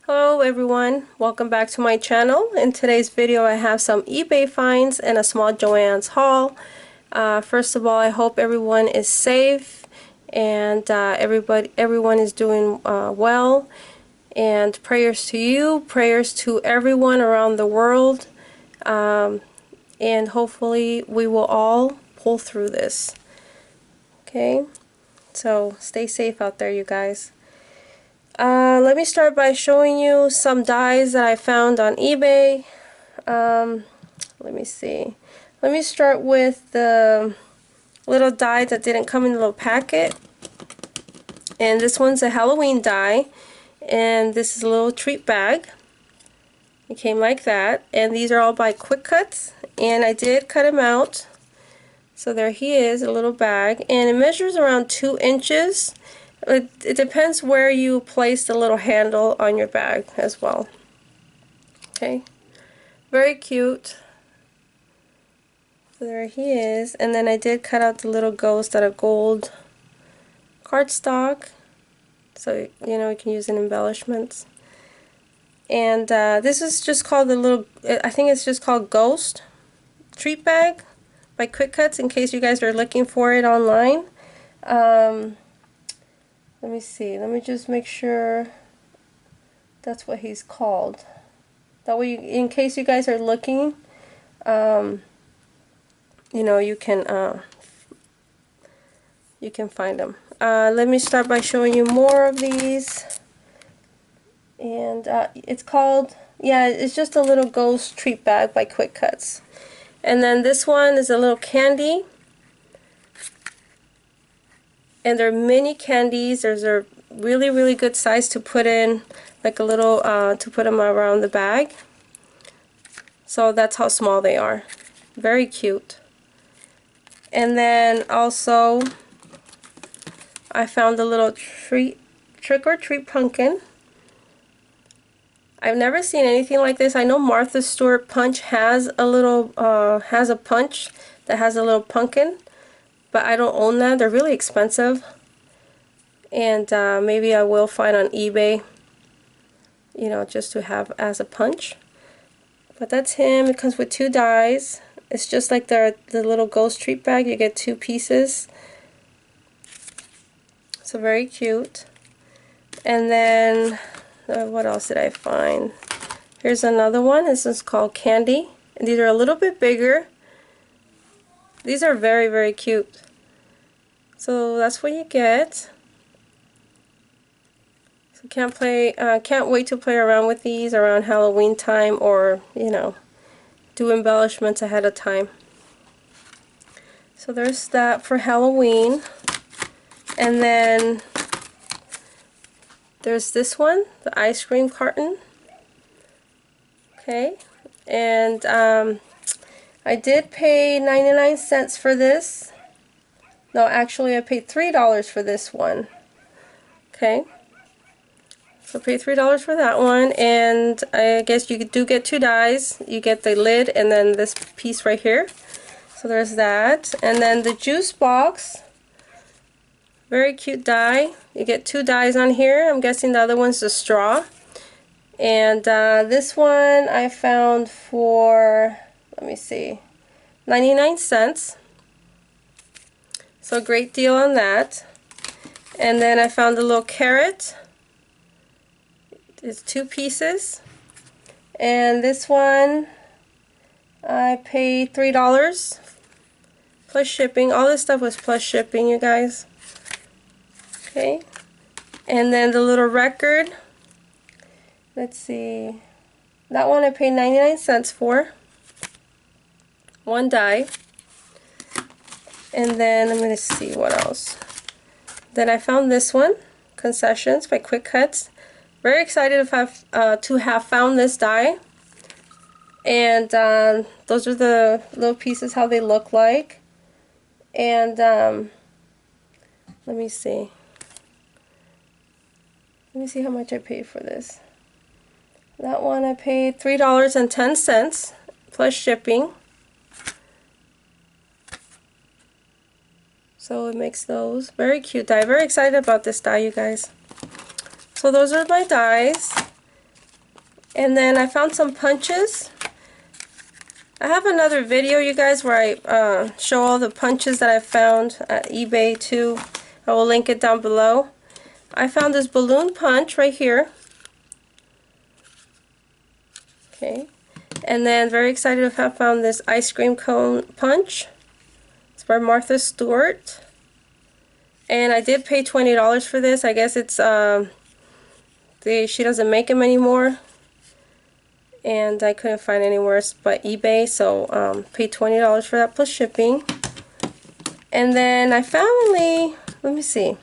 Hello everyone, welcome back to my channel. In today's video I have some eBay finds and a small Joann's haul. First of all, I hope everyone is safe and everyone is doing well, and prayers to you, prayers to everyone around the world, and hopefully we will all pull through this. Okay, so stay safe out there, you guys. Let me start by showing you some dies that I found on eBay. Let me see. Let me start with the little die that didn't come in a little packet. And this one's a Halloween die. And this is a little treat bag. It came like that. And these are all by Quick Cuts. And I did cut him out. So there he is, a little bag. And it measures around 2 inches. It depends where you place the little handle on your bag as well. Okay, very cute. So there he is, and then I did cut out the little ghost out of gold cardstock, so you know you can use in embellishments. And this is just called the little, I think it's just called Ghost Treat Bag by Quick Cuts, in case you guys are looking for it online. Let me see, let me just make sure that's what he's called. That way, in case you guys are looking, you know, you can find them. Let me start by showing you more of these. And it's called, yeah, it's just a little ghost treat bag by Quick Cuts. And then this one is a little candy. And they're mini candies. There's a really good size to put in, like a little, to put them around the bag. So that's how small they are. Very cute. And then also, I found a little trick or treat pumpkin. I've never seen anything like this. I know Martha Stewart Punch has a little, has a punch that has a little pumpkin. But I don't own that. They're really expensive, and maybe I will find on eBay, you know, just to have as a punch. But that's him. It comes with 2 dies. It's just like the little ghost treat bag. You get 2 pieces. So very cute. And then what else did I find? Here's another one. This is called Candy. And these are a little bit bigger. These are very cute. So that's what you get. So can't wait to play around with these around Halloween time, or you know, do embellishments ahead of time. So there's that for Halloween. And then there's this one, the ice cream carton. Okay, and I did pay 99 cents for this. No, actually I paid $3 for this one. Okay. So I paid $3 for that one, and I guess you do get 2 dies. You get the lid and then this piece right here. So there's that. And then the juice box. Very cute die. You get 2 dies on here. I'm guessing the other one's the straw. And this one I found for, let me see, 99 cents. So great deal on that. And then I found a little carrot. It's 2 pieces. And this one I paid $3 plus shipping. All this stuff was plus shipping, you guys. Okay. And then the little record. Let's see. That one I paid 99 cents for. 1 die. And then I'm going to see what else. Then I found this one, Concessions by Quick Cuts. Very excited to have found this die. And those are the little pieces, how they look like. And let me see. Let me see how much I paid for this. That one I paid $3.10 plus shipping. So it makes those. Very cute die. Very excited about this die, you guys. So those are my dies. And then I found some punches. I have another video, you guys, where I show all the punches that I found at eBay too. I will link it down below. I found this balloon punch right here. Okay. And then very excited to have found this ice cream cone punch. It's by Martha Stewart. And I did pay $20 for this. I guess it's she doesn't make them anymore. And I couldn't find anywhere but eBay, so paid $20 for that plus shipping. And then I finally, let me see.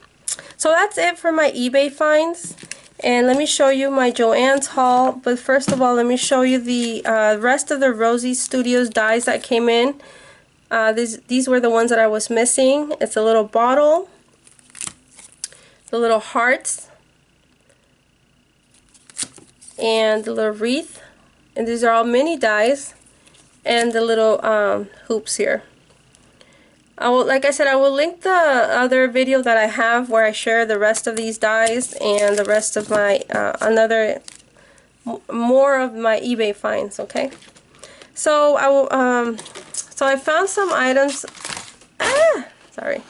So that's it for my eBay finds. And let me show you my Joann's haul. But first of all, let me show you the rest of the Rosie Studios dies that came in. These were the ones that I was missing. It's a little bottle, the little hearts, and the little wreath. And these are all mini dies, and the little hoops here. Like I said, I will link the other video that I have where I share the rest of these dies and the rest of my more of my eBay finds. Okay, so I will. So I found some items. Sorry,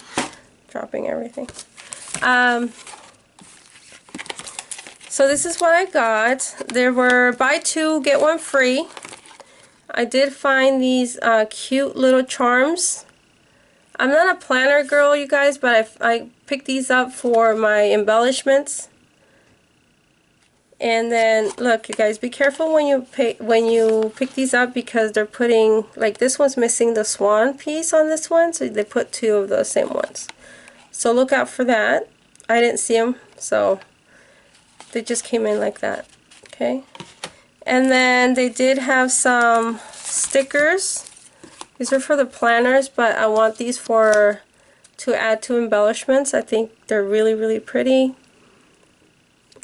dropping everything. So this is what I got. There were buy two get one free. I did find these cute little charms. I'm not a planner girl, you guys, but I picked these up for my embellishments. And then look, you guys, be careful when you pick these up, because they're putting, like, this one's missing the swan piece on this one, so they put two of the same ones. So look out for that. I didn't see them, so they just came in like that. Okay. And then they did have some stickers. These are for the planners, but I want these to add to embellishments. I think they're really, really pretty.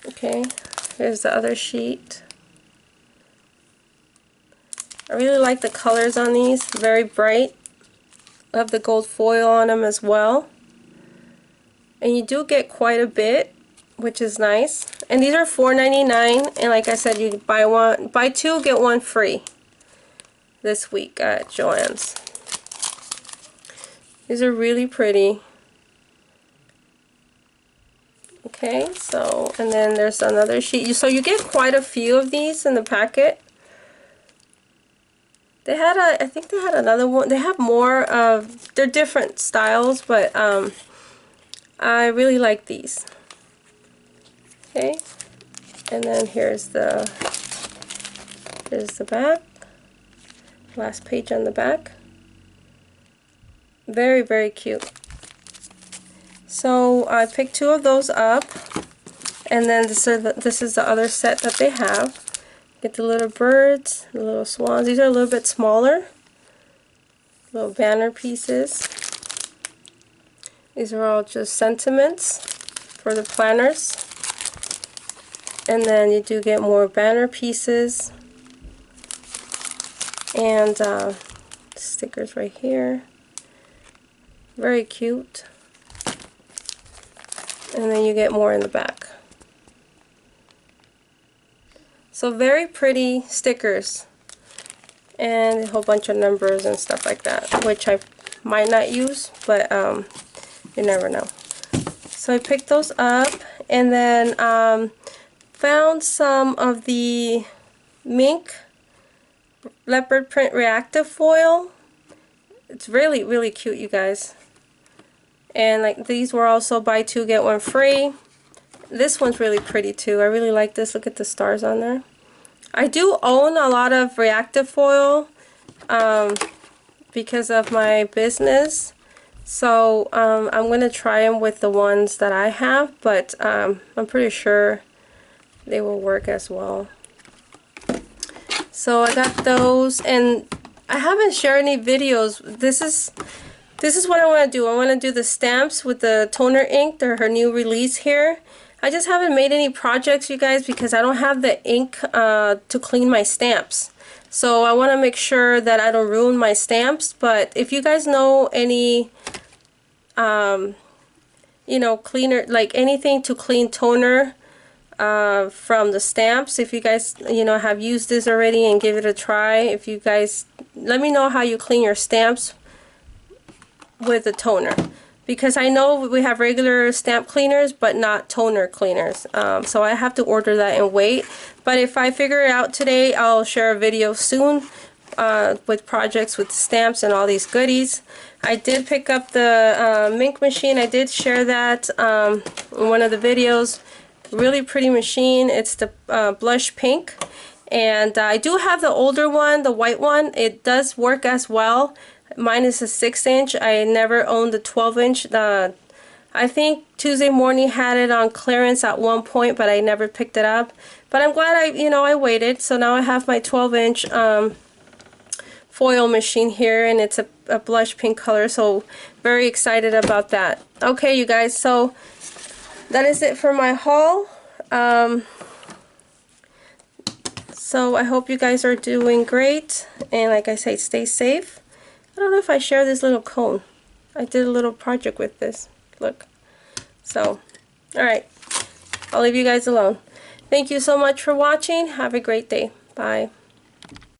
Okay, here's the other sheet. I really like the colors on these, very bright. I have the gold foil on them as well. And you do get quite a bit, which is nice. And these are $4.99, and like I said, you buy two get one free this week at Joann's. These are really pretty. Okay, so, and then there's another sheet. So you get quite a few of these in the packet. They had I think they had another one. They have more of, they're different styles, but I really like these. Okay, and then here's the back. Last page on the back. Very, very cute. So I picked two of those up, and then this is the other set that they have. Get the little birds, the little swans. These are a little bit smaller. Little banner pieces. These are all just sentiments for the planners. And then you do get more banner pieces. And stickers right here. Very cute. And then you get more in the back. So very pretty stickers. And a whole bunch of numbers and stuff like that, which I might not use, but you never know. So I picked those up, and then found some of the mink leopard print reactive foil. It's really, really cute, you guys. And like, these were also buy two get one free. This one's really pretty too. I really like this. Look at the stars on there. I do own a lot of reactive foil because of my business. So I'm going to try them with the ones that I have, but I'm pretty sure they will work as well. So I got those, and I haven't shared any videos. This is what I want to do. I want to do the stamps with the toner ink. They're her new release here. I just haven't made any projects, you guys, because I don't have the ink to clean my stamps. So I want to make sure that I don't ruin my stamps. But if you guys know any, you know, cleaner, like anything to clean toner, from the stamps. If you guys, you know, have used this already and give it a try. If you guys, let me know how you clean your stamps with a toner, because I know we have regular stamp cleaners but not toner cleaners, so I have to order that and wait. But if I figure it out today, I'll share a video soon with projects with stamps and all these goodies. I did pick up the ink machine. I did share that in one of the videos. Really pretty machine. It's the blush pink, and I do have the older one, the white one. It does work as well. Mine is a 6-inch. I never owned the 12-inch. I think Tuesday Morning had it on clearance at one point, but I never picked it up. But I'm glad I waited. So now I have my 12-inch foil machine here, and it's a blush pink color. So very excited about that. Okay, you guys. So that is it for my haul. So I hope you guys are doing great, and like I say, stay safe. I don't know if I share this little cone. I did a little project with this. Look. So, alright. I'll leave you guys alone. Thank you so much for watching. Have a great day. Bye.